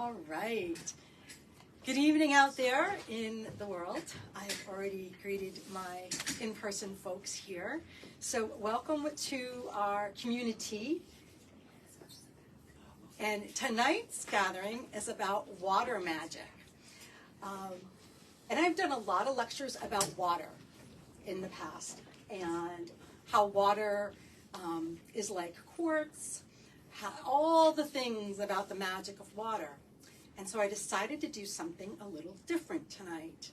All right. Good evening out there in the world. I have already greeted my in-person folks here. So welcome to our CommuniTEA. And tonight's gathering is about water magic. And I've done a lot of lectures about water in the past and how water is like quartz, all the things about the magic of water. And so I decided to do something a little different tonight.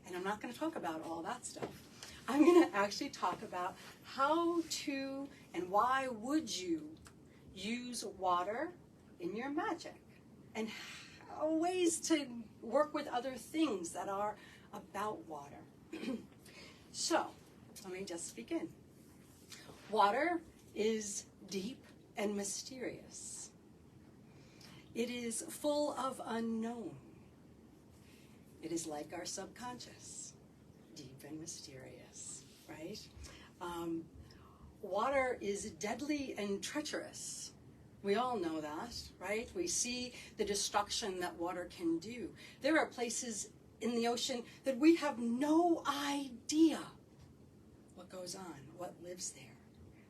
And I'm not going to talk about all that stuff. I'm going to actually talk about how to and why would you use water in your magic, and ways to work with other things that are about water. So let me just begin. Water is deep and mysterious. It is full of unknown. It is like our subconscious, deep and mysterious, right? Water is deadly and treacherous. We all know that, right? We see the destruction that water can do. There are places in the ocean that we have no idea what goes on, what lives there.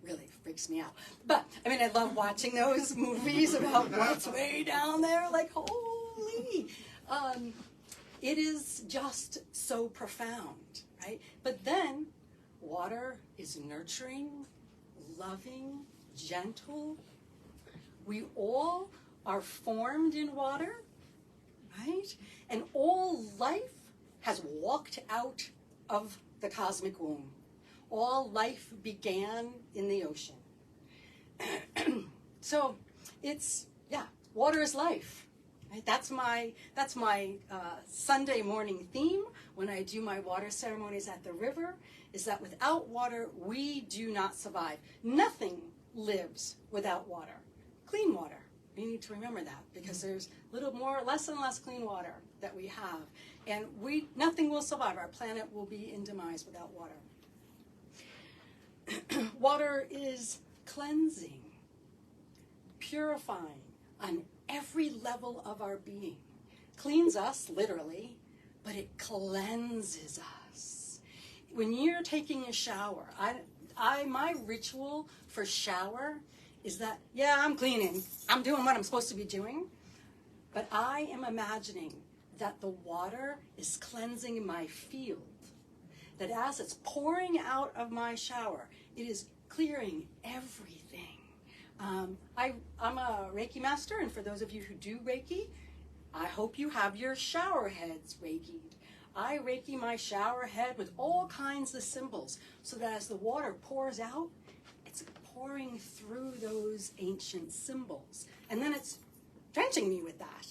Really freaks me out. But, I mean, I love watching those movies about what's way down there, like, holy. It is just so profound, right? But then, water is nurturing, loving, gentle. We all are formed in water, right? And all life has walked out of the cosmic womb. All life began in the ocean. So it's, water is life. Right? That's my Sunday morning theme when I do my water ceremonies at the river, is that without water, we do not survive. Nothing lives without water. Clean water. We need to remember that because there's less and less clean water that we have. And nothing will survive. Our planet will be in demise without water. Water is cleansing, purifying on every level of our being. Cleans us, literally, but it cleanses us. When you're taking a shower, my ritual for shower is that, I'm cleaning. I'm doing what I'm supposed to be doing. But I am imagining that the water is cleansing my field. That as it's pouring out of my shower, it is clearing everything. I'm a Reiki master, and for those of you who do Reiki, I hope you have your shower heads Reiki'd. I Reiki my shower head with all kinds of symbols, so that as the water pours out, it's pouring through those ancient symbols. And then it's drenching me with that.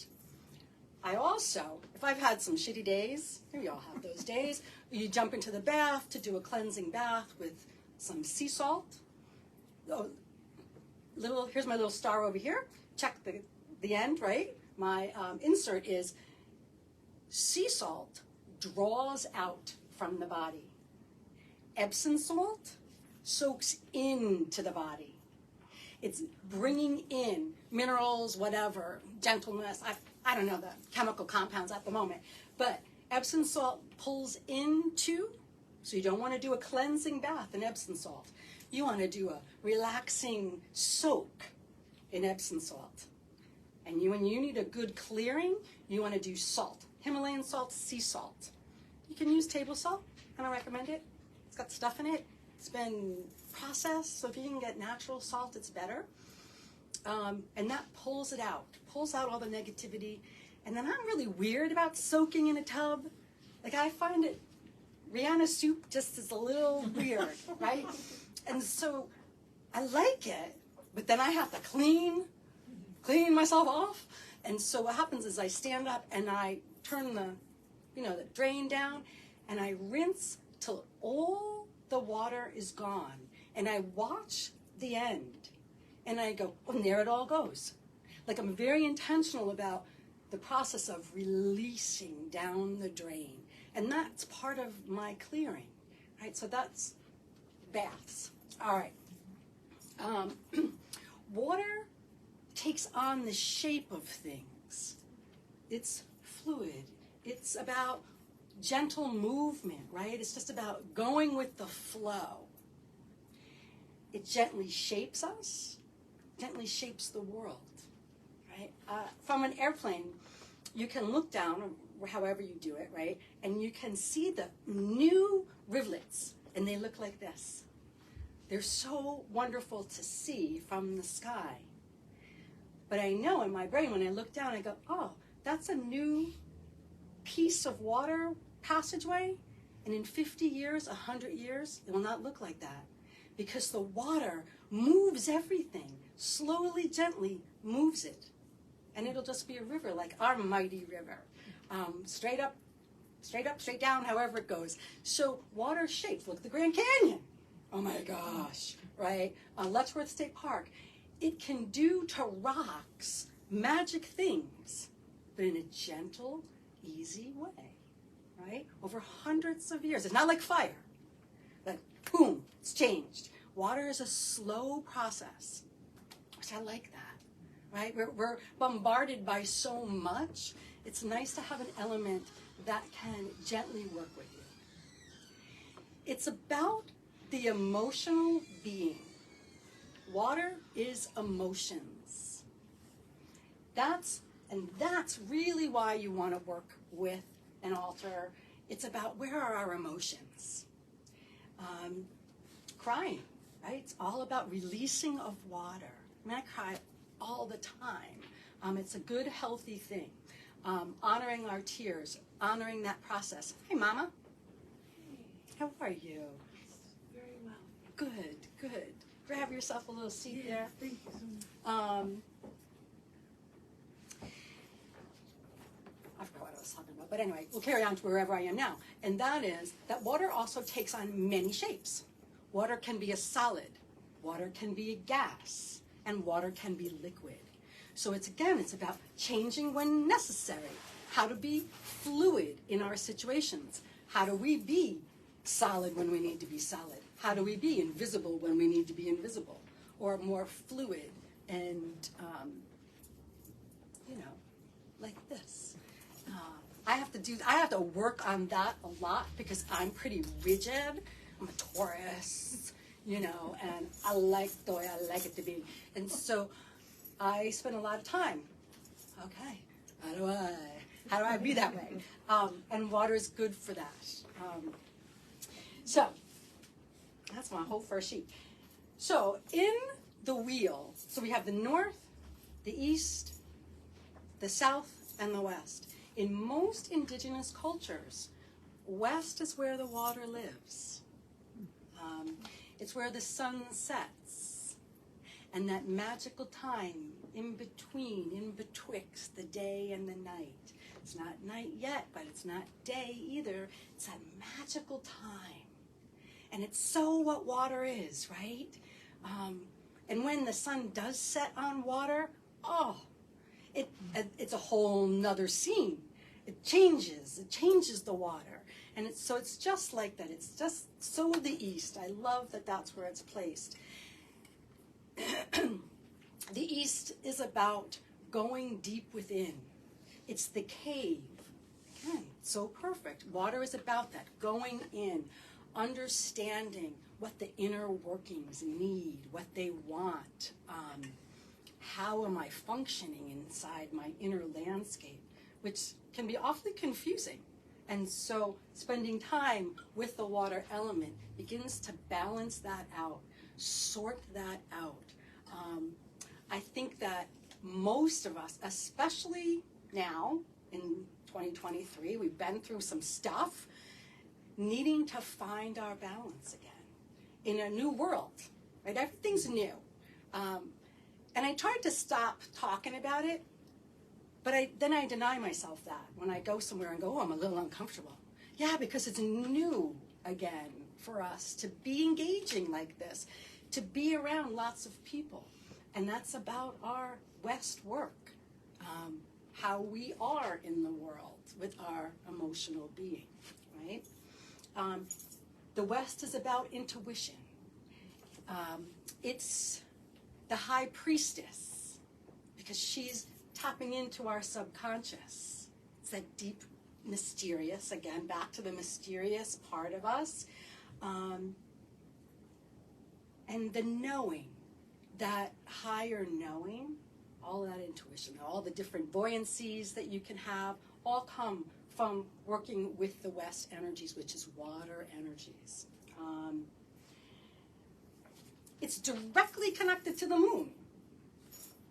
I also, if I've had some shitty days, we all have those days, you jump into the bath to do a cleansing bath with some sea salt. Here's my little star over here. Check the end, right? My insert is sea salt draws out from the body. Epsom salt soaks into the body. It's bringing in minerals, whatever, gentleness. I don't know the chemical compounds at the moment, but Epsom salt pulls into, so you don't want to do a cleansing bath in Epsom salt. You want to do a relaxing soak in Epsom salt. And when you need a good clearing, you want to do salt. Himalayan salt, sea salt. You can use table salt. I don't recommend it. It's got stuff in it. It's been processed, so if you can get natural salt, it's better. And that pulls it out. Pulls out all the negativity. And then I'm really weird about soaking in a tub. Like, I find it, Rihanna soup just is a little weird, right? And so I like it, but then I have to clean myself off. And so what happens is I stand up and I turn the drain down, and I rinse till all the water is gone. And I watch the end, and I go, and there it all goes. Like, I'm very intentional about the process of releasing down the drain. And that's part of my clearing, right? So that's baths. All right. Water takes on the shape of things. it's fluid. It's about gentle movement, right? It's just about going with the flow. It gently shapes us, gently shapes the world, right? From an airplane, you can look down, or however you do it, right? And you can see the new rivulets, and they look like this. They're so wonderful to see from the sky. But I know in my brain, when I look down, I go, oh, that's a new piece of water passageway, and in 50 years, 100 years, it will not look like that, because the water moves everything, slowly, gently moves it, and it'll just be a river like our mighty river, straight up, straight down, however it goes. So water shapes, look at the Grand Canyon, oh my gosh, right? Letchworth State Park, it can do to rocks magic things, but in a gentle, easy way, right? Over hundreds of years. It's not like fire, that boom, it's changed. Water is a slow process, which I like that, right? We're bombarded by so much. It's nice to have an element that can gently work with you. It's about the emotional being. Water is emotions. That's really why you want to work with an altar. It's about, where are our emotions? Crying, right? It's all about releasing of water. I mean, I cry all the time. It's a good, healthy thing. Honoring our tears, honoring that process. Hey, Mama. How are you? Very well. Good, good. Grab yourself a little seat there. Thank you so much. I forgot what I was talking about, but anyway, we'll carry on to wherever I am now. And that is that water also takes on many shapes. Water can be a solid, water can be a gas, and water can be liquid. So it's about changing when necessary, how to be fluid in our situations. How do we be solid when we need to be solid? How do we be invisible when we need to be invisible? Or more fluid and, like this. I have to work on that a lot because I'm pretty rigid. I'm a Taurus, and I like the way I like it to be. And so I spend a lot of time, okay, how do I be that way? And water is good for that. So that's my whole first sheet. So in the wheel, so we have the north, the east, the south, and the west. In most indigenous cultures, west is where the water lives. It's where the sun sets. And that magical time in betwixt the day and the night. It's not night yet, but it's not day either. It's that magical time. And it's so what water is, right? And when the sun does set on water, it's a whole nother scene. It changes the water. And it's just like that. It's just so the east. I love that that's where it's placed. The east is about going deep within. It's the cave. Again, so perfect. Water is about that, going in, understanding what the inner workings need, what they want. How am I functioning inside my inner landscape, which can be awfully confusing. And so spending time with the water element begins to balance that out, sort that out. I think that most of us, especially now in 2023, we've been through some stuff, needing to find our balance again in a new world, right? Everything's new. And I tried to stop talking about it, but then I deny myself that when I go somewhere and go, I'm a little uncomfortable. Yeah, because it's new again for us to be engaging like this, to be around lots of people. And that's about our West work, how we are in the world with our emotional being, right? The West is about intuition. It's the high priestess, because she's tapping into our subconscious. that deep mysterious, again, back to the mysterious part of us. And the knowing, that higher knowing, all that intuition, all the different buoyancies that you can have, all come from working with the West energies, which is water energies. It's directly connected to the moon.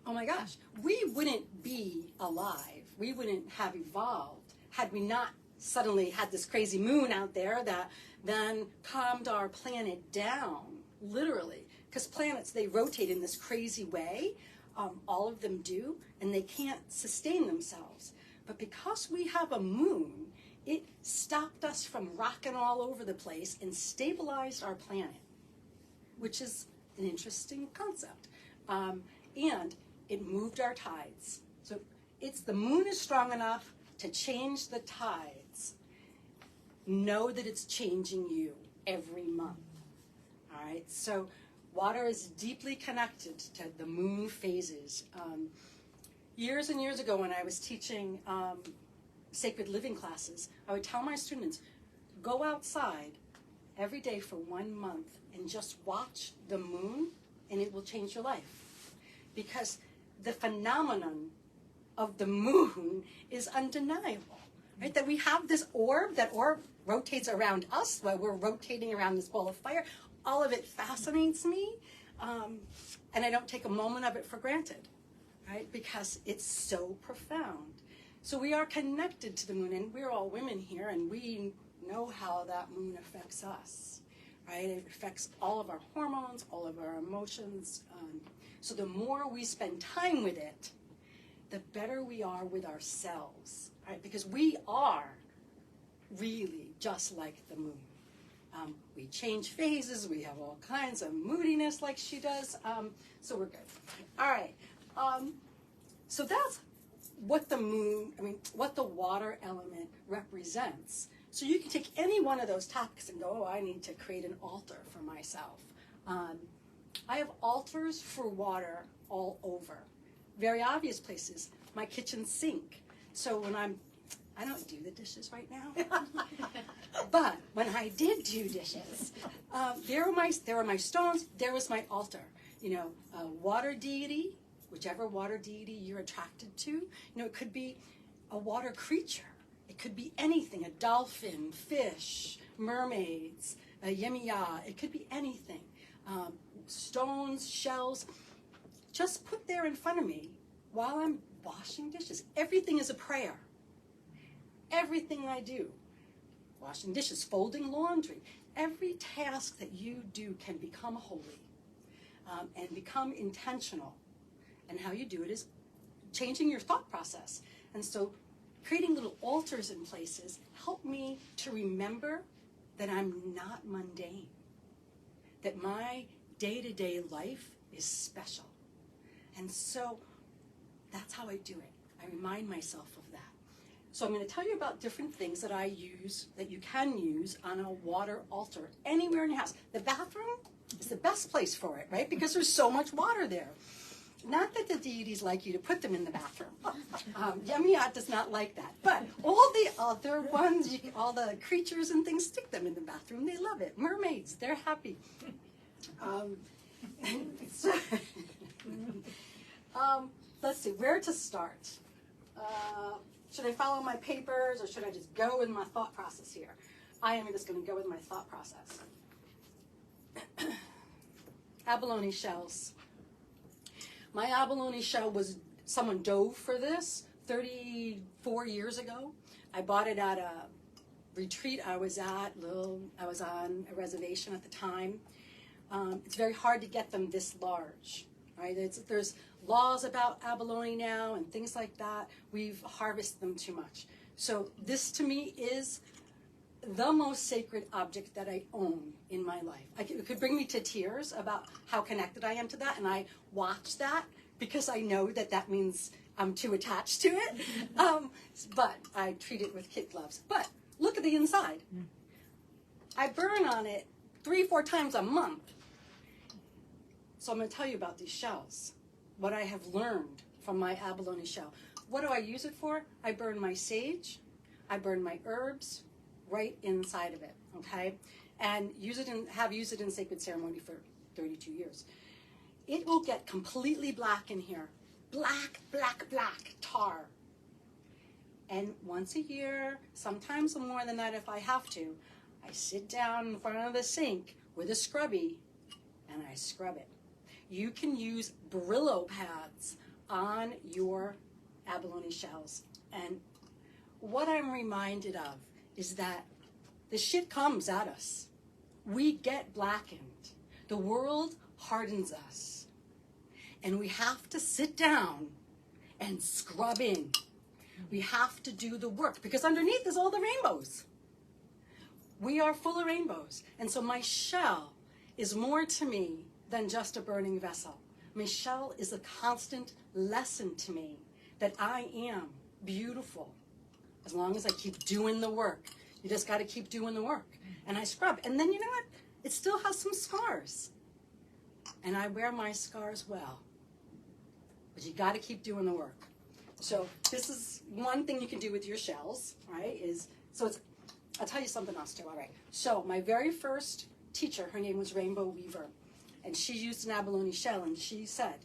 Oh my gosh, we wouldn't be alive, we wouldn't have evolved had we not suddenly had this crazy moon out there that then calmed our planet down, literally. Because planets, they rotate in this crazy way, all of them do, and they can't sustain themselves. But because we have a moon, it stopped us from rocking all over the place and stabilized our planet, which is an interesting concept. And it moved our tides. So the moon is strong enough to change the tides. Know that it's changing you every month. All right, so water is deeply connected to the moon phases. Years and years ago when I was teaching sacred living classes, I would tell my students, go outside every day for 1 month and just watch the moon and it will change your life. Because the phenomenon of the moon is undeniable, right? That we have this orb, that orb rotates around us while we're rotating around this ball of fire. All of it fascinates me, and I don't take a moment of it for granted, right? Because it's so profound. So we are connected to the moon, and we're all women here, and we know how that moon affects us, right? It affects all of our hormones, all of our emotions. So the more we spend time with it, the better we are with ourselves, right? Because we are really just like the moon. We change phases, we have all kinds of moodiness like she does, so we're good. All right, so that's what the moon, what the water element represents. So you can take any one of those topics and go, oh, I need to create an altar for myself. I have altars for water all over. Very obvious places, my kitchen sink. So when I don't do the dishes right now, but when I did do dishes, there were my stones, there was my altar. You know, water deity, whichever water deity you're attracted to. You know, it could be a water creature. It could be anything, a dolphin, fish, mermaids, a yemiya. It could be anything. Stones, shells, just put there in front of me while I'm washing dishes. Everything is a prayer. Everything I do, washing dishes, folding laundry, every task that you do can become holy and become intentional. And how you do it is changing your thought process. And so creating little altars in places help me to remember that I'm not mundane, that my day-to-day life is special. And so that's how I do it. I remind myself of that. So I'm going to tell you about different things that I use, that you can use on a water altar anywhere in your house. The bathroom is the best place for it, right? Because there's so much water there. Not that the deities like you to put them in the bathroom. Yemiat does not like that. But all the other ones, all the creatures and things, stick them in the bathroom. They love it. Mermaids, they're happy. Let's see, where to start? Should I follow my papers or should I just go with my thought process here? I am just going to go with my thought process. Abalone shells. My abalone shell was, someone dove for this 34 years ago. I bought it at a retreat I was at. I was on a reservation at the time. It's very hard to get them this large, right? There's laws about abalone now and things like that. We've harvested them too much. So this to me is the most sacred object that I own in my life. It could bring me to tears about how connected I am to that, and I watch that because I know that that means I'm too attached to it. But I treat it with kid gloves. But look at the inside. I burn on it 3-4 times a month. So I'm going to tell you about these shells, what I have learned from my abalone shell. What do I use it for? I burn my sage, I burn my herbs right inside of it, okay? And have used it in sacred ceremony for 32 years. It will get completely black in here. Black, black, black tar. And once a year, sometimes more than that if I have to, I sit down in front of the sink with a scrubby and I scrub it. You can use Brillo pads on your abalone shells. And what I'm reminded of is that the shit comes at us. We get blackened. The world hardens us. And we have to sit down and scrub in. We have to do the work because underneath is all the rainbows. We are full of rainbows. And so my shell is more to me than just a burning vessel. My shell is a constant lesson to me that I am beautiful as long as I keep doing the work. You just got to keep doing the work. And I scrub. And then you know what? It still has some scars. And I wear my scars well. But you got to keep doing the work. So this is one thing you can do with your shells, right? I'll tell you something else too, all right. So my very first teacher, her name was Rainbow Weaver. And she used an abalone shell and she said,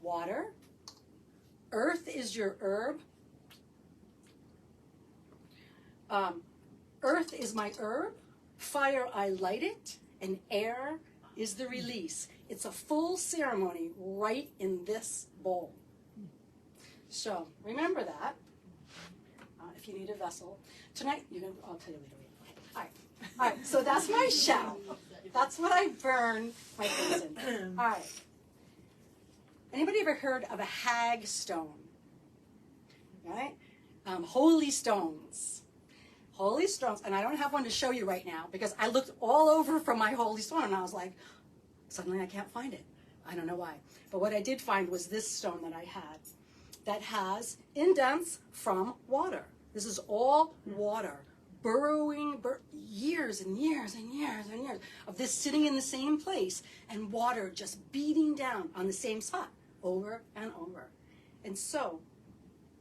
water, earth is your herb. Earth is my herb, fire I light it, and air is the release. It's a full ceremony right in this bowl. So remember that. If you need a vessel tonight, I'll tell you later. All right. So that's my shell. That's what I burn my things in. All right. Anybody ever heard of a hag stone? Right? Holy stones. Holy stones. And I don't have one to show you right now because I looked all over for my holy stone and I was like, suddenly I can't find it. I don't know why. But what I did find was this stone that I had that has indents from water. This is all water, burrowing years and years and years and years of this sitting in the same place and water just beating down on the same spot over and over. And so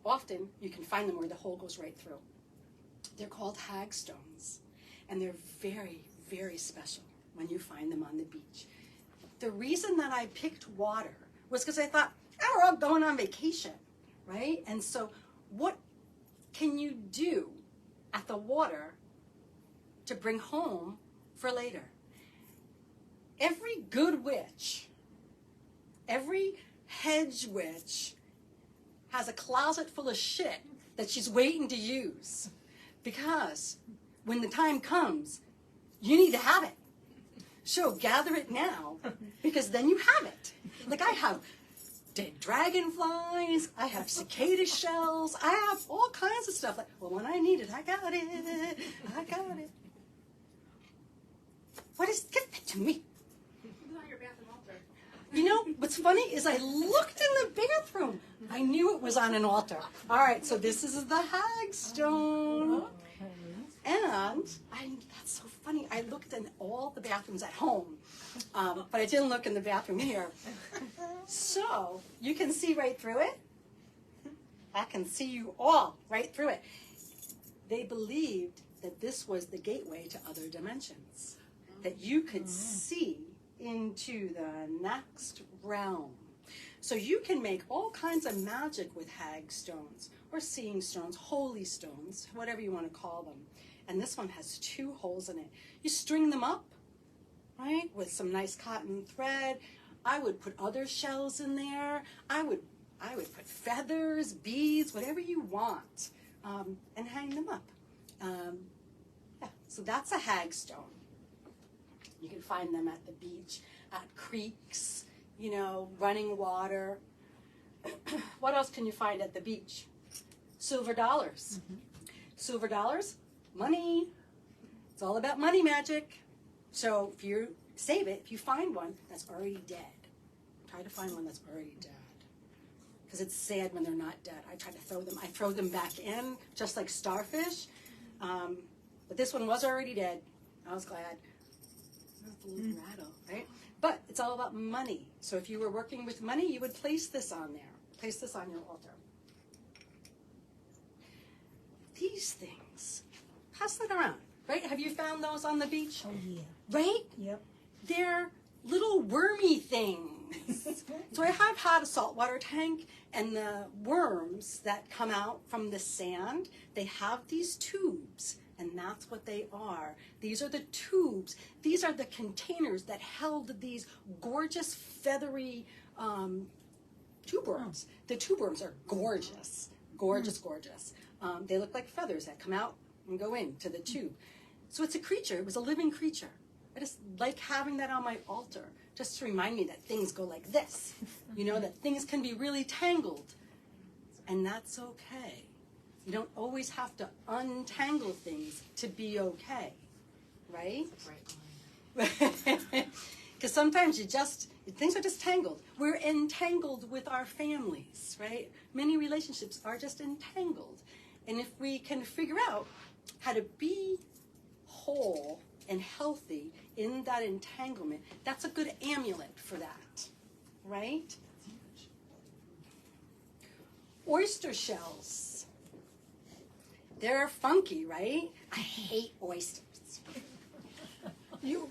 often you can find them where the hole goes right through. They're called hag stones, and they're very, very special when you find them on the beach. The reason that I picked water was because I thought, oh, we're all going on vacation, right? And so what can you do at the water to bring home for later? Every good witch, every hedge witch has a closet full of shit that she's waiting to use. Because when the time comes, you need to have it. So gather it now, because then you have it. Like I have dead dragonflies, I have cicada shells, I have all kinds of stuff. Like, well, when I need it, I got it. I got it. Give it to me. It's on your bathroom altar. You know, what's funny is I looked in the bathroom. I knew it was on an altar. All right, so this is the hag stone. And that's so funny. I looked in all the bathrooms at home, but I didn't look in the bathroom here. So you can see right through it. I can see you all right through it. They believed that this was the gateway to other dimensions, that you could see into the next realm. So you can make all kinds of magic with hag stones or seeing stones, holy stones, whatever you want to call them. And this one has 2 holes in it. You string them up, right, with some nice cotton thread. I would put other shells in there. I would put feathers, beads, whatever you want, and hang them up. Yeah, so that's a hag stone. You can find them at the beach, at creeks, you know, running water. What else can you find at the beach? Silver dollars. Silver dollars, money. It's all about money magic. So if you save it, if you find one that's already dead, try to find one that's already dead. Because it's sad when they're not dead. I try to throw them. I throw them back in, just like starfish. But this one was already dead. I was glad. A little rattle, right? But it's all about money. So if you were working with money, you would place this on there. place this on your altar. These things, pass that around, right? Have you found those on the beach? Oh, yeah. Right? Yep. They're little wormy things. So I have had a saltwater tank, and the worms that come out from the sand, they have these tubes, and that's what they are. These are the tubes. These are the containers that held these gorgeous feathery tube worms. The tube worms are gorgeous, gorgeous, gorgeous. They look like feathers that come out and go into the tube. So it's a creature. It was a living creature. I just like having that on my altar, just to remind me that things go like this. You know, that things can be really tangled, and that's okay. You don't always have to untangle things to be okay, right? Because sometimes things are just tangled. We're entangled with our families, right? Many relationships are just entangled. And if we can figure out how to be whole and healthy in that entanglement, that's a good amulet for that, right? Oyster shells. They're funky, right? I hate oysters. No,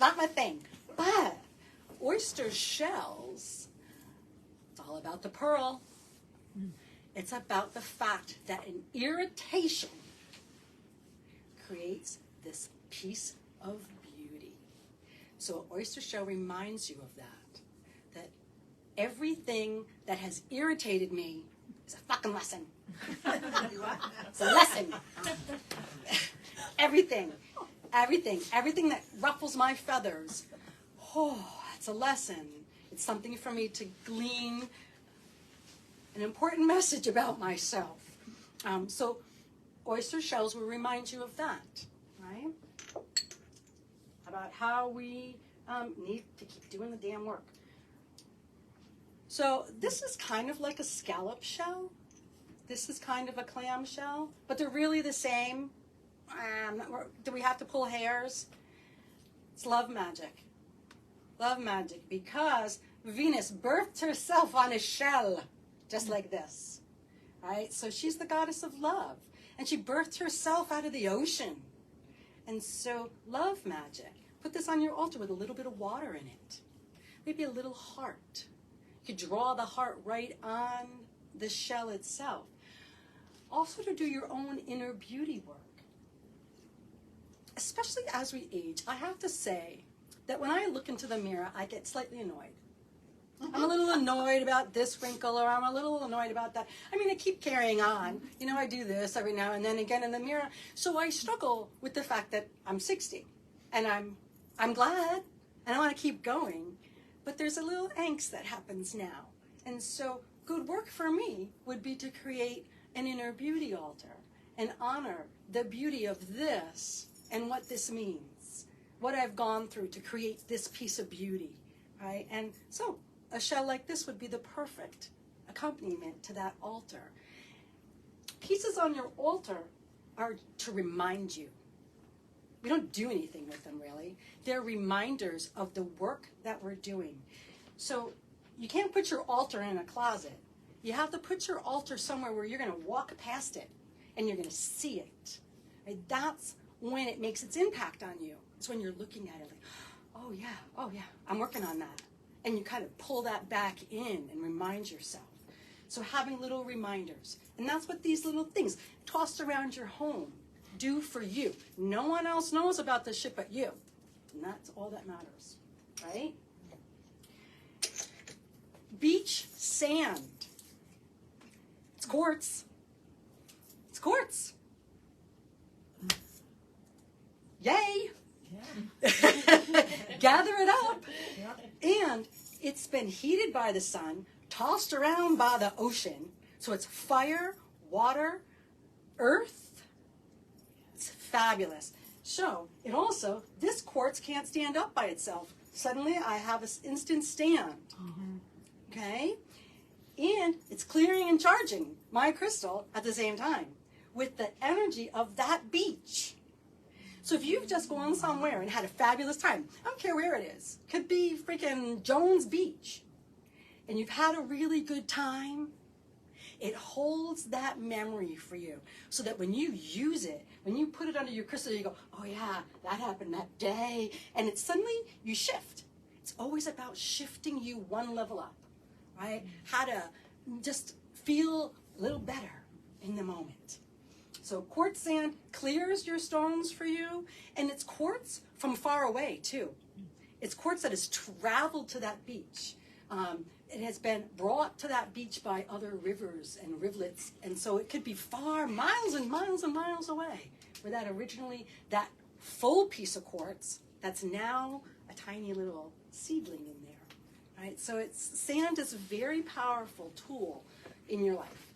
not my thing. But oyster shells, it's all about the pearl. It's about the fact that an irritation creates this piece of beauty. So an oyster shell reminds you of that everything that has irritated me is a fucking lesson. It's a lesson. Everything that ruffles my feathers, it's a lesson. It's something for me to glean an important message about myself. So oyster shells will remind you of that, right? About how we need to keep doing the damn work. So this is kind of like a scallop shell. This is kind of a clam shell, but they're really the same. Do we have to pull hairs? It's love magic. Love magic, because Venus birthed herself on a shell, just like this, right? So she's the goddess of love, and she birthed herself out of the ocean. And so love magic. Put this on your altar with a little bit of water in it. Maybe a little heart. You could draw the heart right on the shell itself. Also to do your own inner beauty work. Especially as we age, I have to say that when I look into the mirror, I get slightly annoyed. I'm a little annoyed about this wrinkle, or I'm a little annoyed about that. I mean, I keep carrying on. You know, I do this every now and then again in the mirror. So I struggle with the fact that I'm 60, and I'm glad, and I want to keep going. But there's a little angst that happens now. And so good work for me would be to create an inner beauty altar and honor the beauty of this and what this means, what I've gone through to create this piece of beauty, right? And so a shell like this would be the perfect accompaniment to that altar. Pieces on your altar are to remind you. We don't do anything with them, really. They're reminders of the work that we're doing. So you can't put your altar in a closet. You have to put your altar somewhere where you're going to walk past it and you're going to see it. Right? That's when it makes its impact on you. It's when you're looking at it like, oh yeah, I'm working on that. And you kind of pull that back in and remind yourself. So having little reminders. And that's what these little things tossed around your home do for you. No one else knows about this shit but you. And that's all that matters, right? Beach sand. It's quartz. It's quartz. Yay! Yeah. Gather it up. Yeah. And it's been heated by the sun, tossed around by the ocean. So it's fire, water, earth. It's fabulous. So it also, this quartz can't stand up by itself. Suddenly I have an instant stand. Mm-hmm. Okay? And it's clearing and charging my crystal at the same time with the energy of that beach. So if you've just gone somewhere and had a fabulous time, I don't care where it is, could be freaking Jones Beach, and you've had a really good time, it holds that memory for you so that when you use it, when you put it under your crystal, you go, oh yeah, that happened that day, and it's suddenly you shift. It's always about shifting you one level up, right? How to just feel a little better in the moment. So quartz sand clears your stones for you, and it's quartz from far away too. It's quartz that has traveled to that beach. It has been brought to that beach by other rivers and rivulets, and so it could be far, miles and miles and miles away, where that originally, that full piece of quartz, that's now a tiny little seedling in there, right? So sand is a very powerful tool in your life.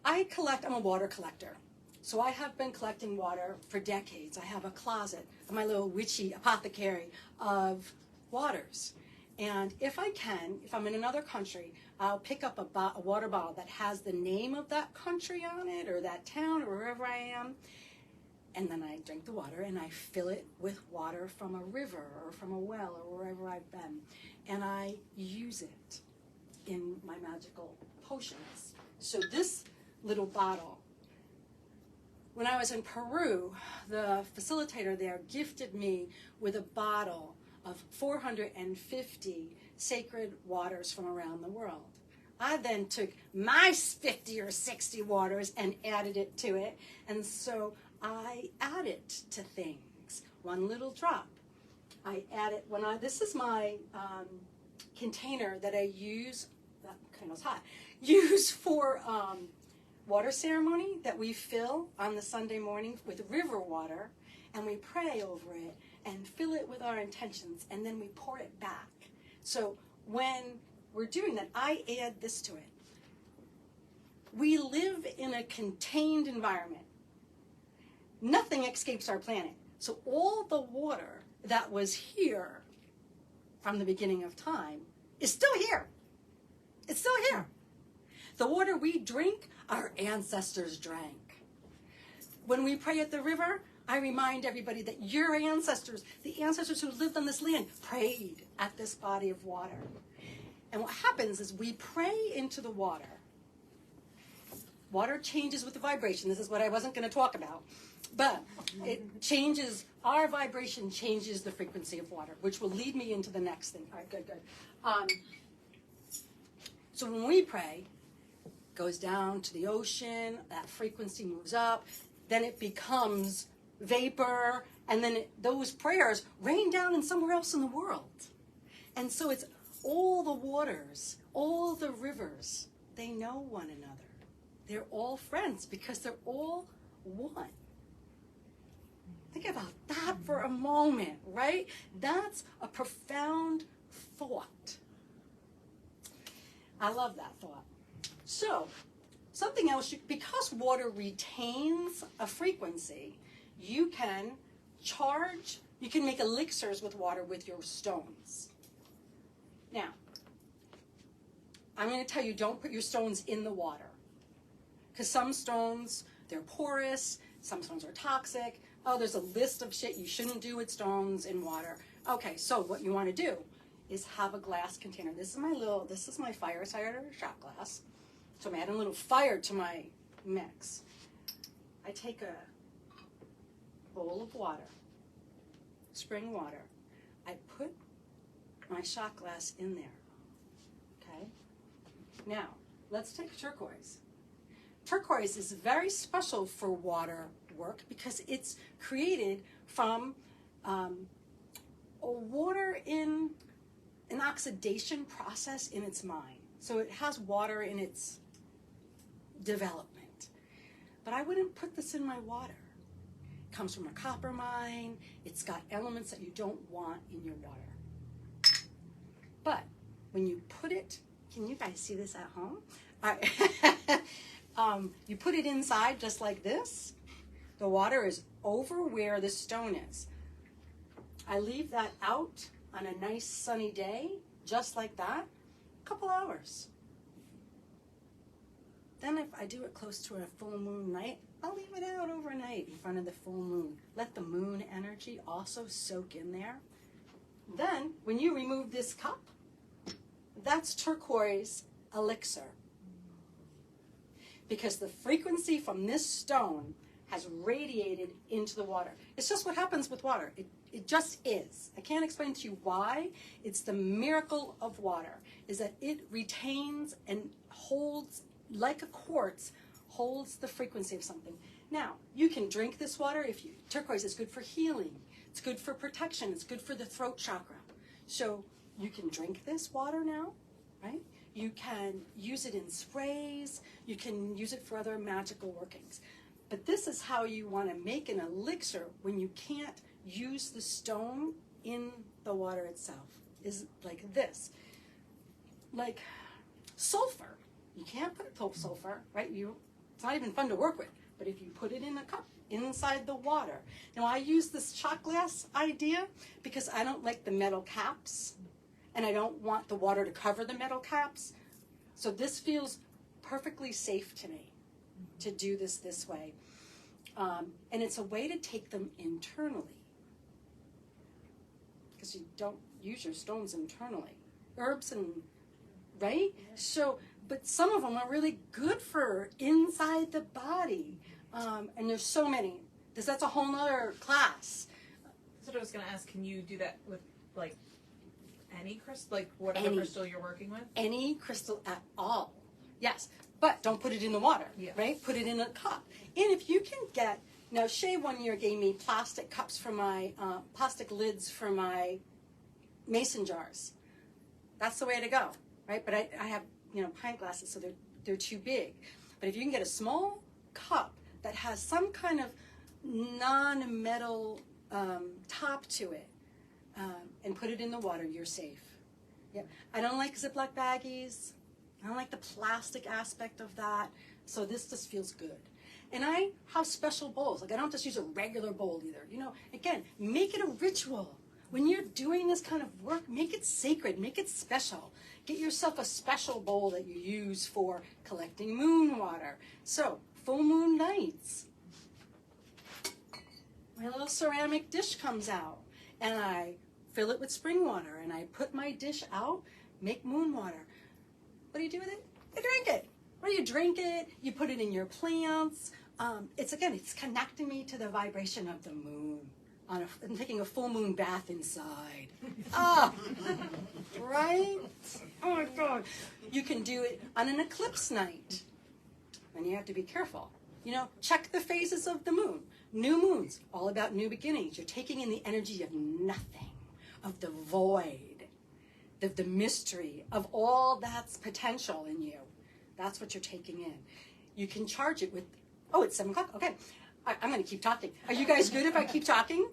I'm a water collector. So I have been collecting water for decades. I have a closet, my little witchy apothecary of waters. And if I'm in another country, I'll pick up a water bottle that has the name of that country on it, or that town, or wherever I am. And then I drink the water, and I fill it with water from a river, or from a well, or wherever I've been. And I use it in my magical potions. So this little bottle, when I was in Peru, the facilitator there gifted me with a bottle of 450 sacred waters from around the world. I then took my 50 or 60 waters and added it to it, and so I add it to things, one little drop. I add it this is my container that I use, that candle's hot, use for water ceremony that we fill on the Sunday morning with river water, and we pray over it and fill it with our intentions, and then we pour it back. So when we're doing that, I add this to it. We live in a contained environment. Nothing escapes our planet. So all the water that was here from the beginning of time is still here. It's still here. The water we drink, our ancestors drank. When we pray at the river, I remind everybody that your ancestors, the ancestors who lived on this land, prayed at this body of water. And what happens is we pray into the water. Water changes with the vibration. This is what I wasn't going to talk about. But it changes, our vibration changes the frequency of water, which will lead me into the next thing. All right, good. So when we pray, it goes down to the ocean, that frequency moves up, then it becomes vapor, and then those prayers rain down in somewhere else in the world. And so it's all the waters, all the rivers, they know one another. They're all friends because they're all one. Think about that for a moment, right? That's a profound thought. I love that thought. So, something else, because water retains a frequency, you can make elixirs with water with your stones. Now, I'm going to tell you, don't put your stones in the water. Because some stones, they're porous, some stones are toxic. Oh, there's a list of shit you shouldn't do with stones in water. Okay, so what you want to do is have a glass container. This is my fire starter shot glass. So I'm adding a little fire to my mix. I take a bowl of water, spring water. I put my shot glass in there, okay? Now, let's take turquoise. Turquoise is very special for water work because it's created from water in an oxidation process in its mine. So it has water in its development. But I wouldn't put this in my water. It comes from a copper mine. It's got elements that you don't want in your water. But when you put it, can you guys see this at home? All right. You put it inside just like this. The water is over where the stone is. I leave that out on a nice sunny day, just like that, a couple hours. Then if I do it close to a full moon night, I'll leave it out overnight in front of the full moon. Let the moon energy also soak in there. Then, when you remove this cup, that's turquoise elixir. Because the frequency from this stone has radiated into the water. It's just what happens with water. It just is. I can't explain to you why. It's the miracle of water, is that it retains and holds, like a quartz, holds the frequency of something. Now, you can drink this water. Turquoise is good for healing. It's good for protection. It's good for the throat chakra. So you can drink this water now, right? You can use it in sprays. You can use it for other magical workings. But this is how you want to make an elixir when you can't use the stone in the water itself, is like this. Like sulfur. You can't put sulfur, right? It's not even fun to work with. But if you put it in a cup inside the water. Now I use this shot glass idea because I don't like the metal caps and I don't want the water to cover the metal caps. So this feels perfectly safe to me to do this way. And it's a way to take them internally because you don't use your stones internally. Herbs and, right? So, but some of them are really good for inside the body. And there's so many. That's a whole nother class. That's what I was going to ask. Can you do that with, like, any crystal? Like, whatever crystal you're working with? Any crystal at all. Yes. But don't put it in the water, right? Put it in a cup. And if you can get, now Shay one year gave me plastic cups for my, plastic lids for my mason jars. That's the way to go, right? But I have, pint glasses, so they're too big. But if you can get a small cup that has some kind of non-metal top to it and put it in the water, you're safe. Yep. I don't like Ziploc baggies. I don't like the plastic aspect of that. So this just feels good. And I have special bowls. Like I don't just use a regular bowl either. Again, make it a ritual. When you're doing this kind of work, make it sacred, make it special. Get yourself a special bowl that you use for collecting moon water. So, full moon nights, my little ceramic dish comes out and I fill it with spring water and I put my dish out, make moon water. What do you do with it? You drink it. Or you drink it, you put it in your plants. It's connecting me to the vibration of the moon. I'm taking a full moon bath inside. Right? Oh my God. You can do it on an eclipse night. And you have to be careful. Check the phases of the moon. New moons, all about new beginnings. You're taking in the energy of nothing, of the void, of the mystery, of all that's potential in you. That's what you're taking in. You can charge it with, it's 7 o'clock? Okay. I'm going to keep talking. Are you guys good if I keep talking?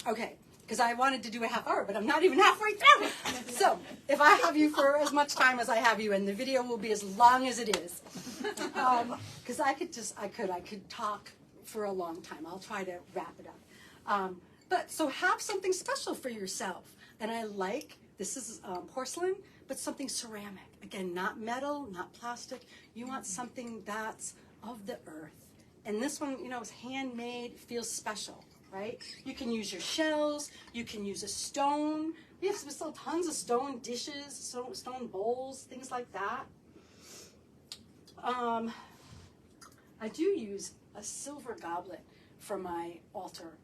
Okay. Because I wanted to do a half hour, but I'm not even halfway through. So if I have you for as much time as I have you, and the video will be as long as it is. Because I could talk for a long time. I'll try to wrap it up. But so have something special for yourself. And I like, this is porcelain, but something ceramic. Again, not metal, not plastic. You want something that's of the earth. And this one, is handmade, feels special, right? You can use your shells. You can use a stone. We have still tons of stone dishes, stone bowls, things like that. I do use a silver goblet for my altar.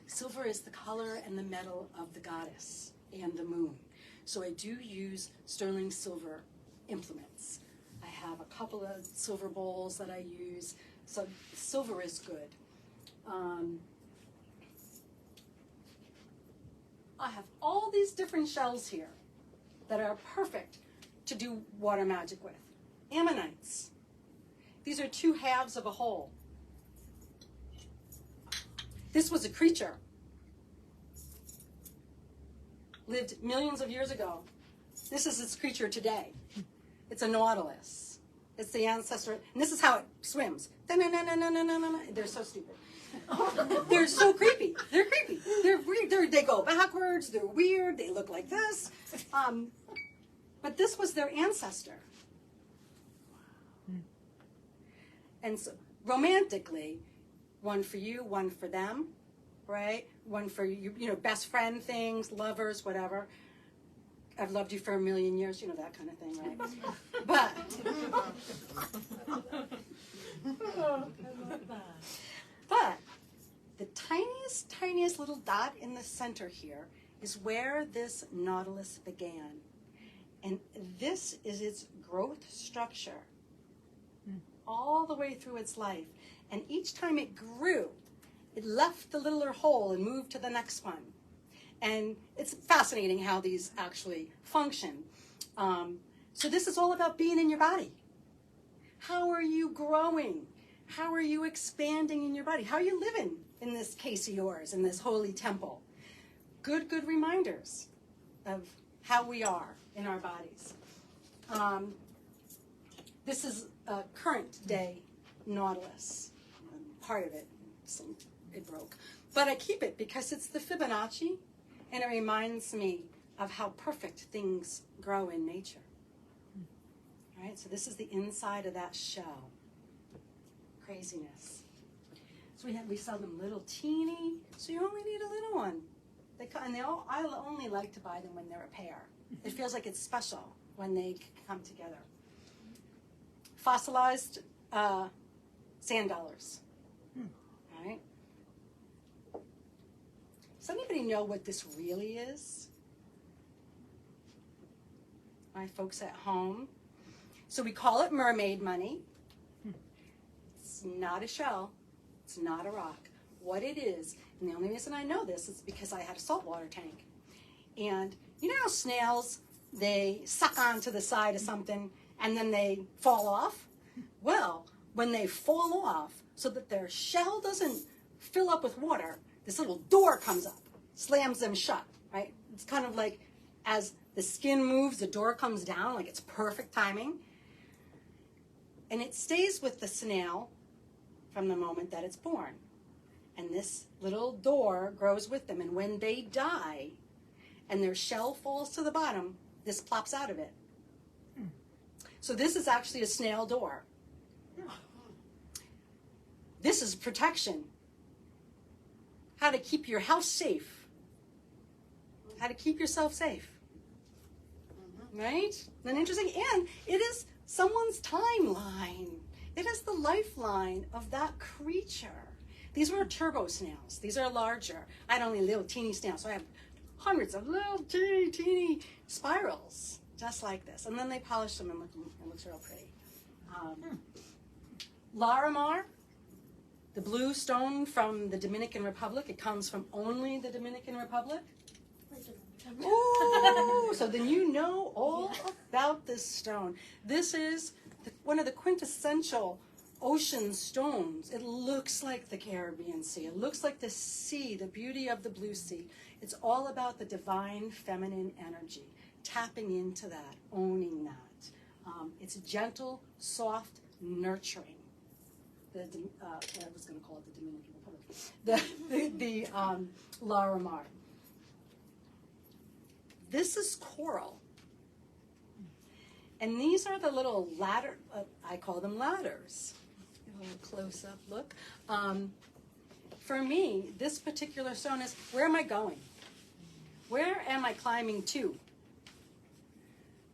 Silver is the color and the metal of the goddess and the moon. So I do use sterling silver implements. I have a couple of silver bowls that I use. So silver is good. I have all these different shells here that are perfect to do water magic with. Ammonites. These are 2 halves of a whole. This was a creature. Lived millions of years ago. This is its creature today. It's a nautilus. It's the ancestor. And this is how it swims. They're so stupid. They're so creepy. They're creepy. They're weird. They go backwards. They're weird. They look like this. But this was their ancestor. And so romantically, one for you, one for them, right? One for you, best friend things, lovers, whatever. I've loved you for a million years, that kind of thing, right? But, but the tiniest little dot in the center here is where this nautilus began. And this is its growth structure all the way through its life. And each time it grew, it left the littler hole and moved to the next one. And it's fascinating how these actually function. So this is all about being in your body. How are you growing? How are you expanding in your body? How are you living in this case of yours, in this holy temple? Good reminders of how we are in our bodies. This is a current day nautilus. Part of it, it broke. But I keep it because it's the Fibonacci, and it reminds me of how perfect things grow in nature. All right, so this is the inside of that shell. Craziness. So we sell them little teeny, so you only need a little one. I only like to buy them when they're a pair. It feels like it's special when they come together. Fossilized sand dollars. All right. Does anybody know what this really is? My folks at home. So we call it mermaid money. It's not a shell. It's not a rock. What it is, and the only reason I know this is because I had a saltwater tank. And you know how snails, they suck onto the side of something and then they fall off? Well, when they fall off, so that their shell doesn't fill up with water, this little door comes up, slams them shut, right? It's kind of like as the skin moves, the door comes down, like it's perfect timing. And it stays with the snail from the moment that it's born. And this little door grows with them. And when they die and their shell falls to the bottom, this plops out of it. So this is actually a snail door. This is protection. How to keep your house safe. How to keep yourself safe. Right? Isn't that interesting? And it is someone's timeline. It is the lifeline of that creature. These were turbo snails. These are larger. I had only little teeny snails, so I have hundreds of little teeny spirals, just like this. And then they polish them and it looks real pretty. Larimar, the blue stone from the Dominican Republic. It comes from only the Dominican Republic. Ooh, so then you know all about this stone. This is one of the quintessential ocean stones. It looks like the Caribbean Sea. It looks like the sea, the beauty of the blue sea. It's all about the divine feminine energy, tapping into that, owning that. It's gentle, soft, nurturing. I was going to call it the Dominican Republic. The Larimar. This is coral. And these are the little ladder, I call them ladders. A little close-up look. For me, this particular stone is, where am I going? Where am I climbing to?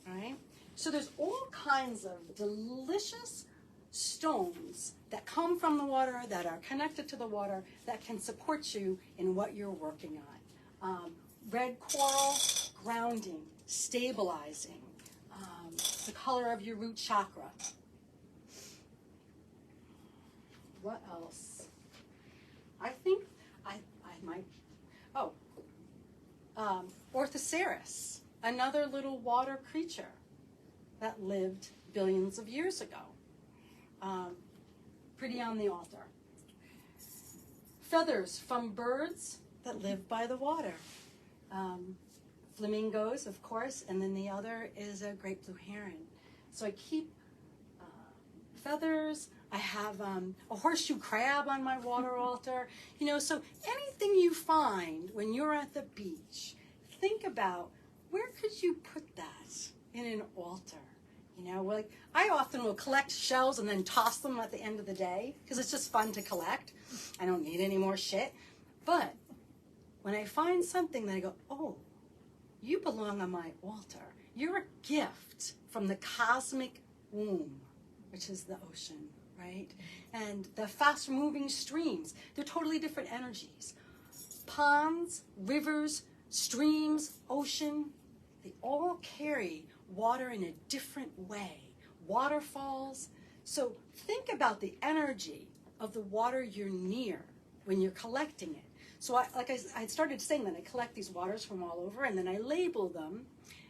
All right? So there's all kinds of delicious stones that come from the water, that are connected to the water, that can support you in what you're working on. Red coral, grounding, stabilizing, the color of your root chakra. What else? I think I might, Orthoceras, another little water creature that lived billions of years ago. Pretty on the altar. Feathers from birds that live by the water. Flamingos, of course, and then the other is a great blue heron. So I keep feathers. I have a horseshoe crab on my water altar. So anything you find when you're at the beach, think about where could you put that in an altar? You know, like I often will collect shells and then toss them at the end of the day because it's just fun to collect. I don't need any more shit. But when I find something that I go, oh, you belong on my altar. You're a gift from the cosmic womb, which is the ocean, right? And the fast-moving streams, they're totally different energies. Ponds, rivers, streams, ocean, they all carry water in a different way. Waterfalls. So think about the energy of the water you're near when you're collecting it. So I started saying that I collect these waters from all over, and then I label them,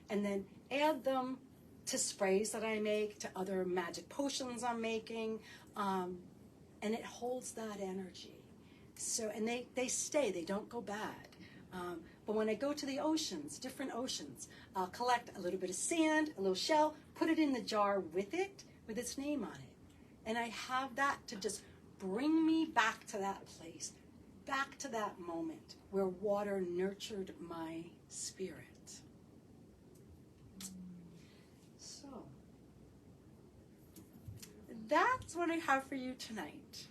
and then add them to sprays that I make, to other magic potions I'm making, and it holds that energy. So, and they stay, they don't go bad. But when I go to the oceans, different oceans, I'll collect a little bit of sand, a little shell, put it in the jar with its name on it. And I have that to just bring me back to that place, back to that moment where water nurtured my spirit. So, that's what I have for you tonight.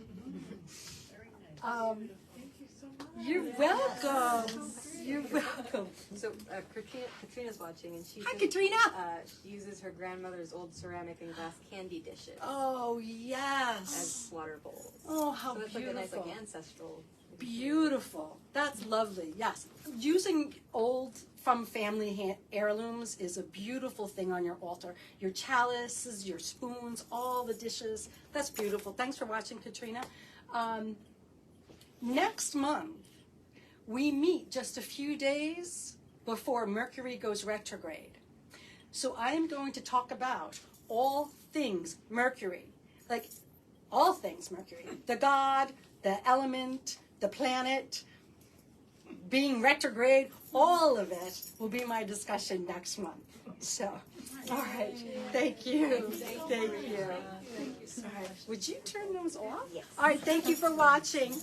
Very nice. Thank you so much. You're welcome. You're welcome. So Katrina's watching, and she Hi, says, Katrina. she uses her grandmother's old ceramic and glass candy dishes Oh, yes. as water bowls. Oh, how So that's beautiful. like a nice, like ancestral. Beautiful. That's lovely. Yes. Using old from family heirlooms is a beautiful thing on your altar. Your chalices, your spoons, all the dishes. That's beautiful. Thanks for watching, Katrina. Next month, we meet just a few days before Mercury goes retrograde. So I am going to talk about all things Mercury. Like, all things Mercury. The god, the element, the planet, being retrograde, all of it will be my discussion next month. So, all right. Thank you. Thank you. Thank you so All right. much. Would you turn those off? Yes. All right. Thank you for watching.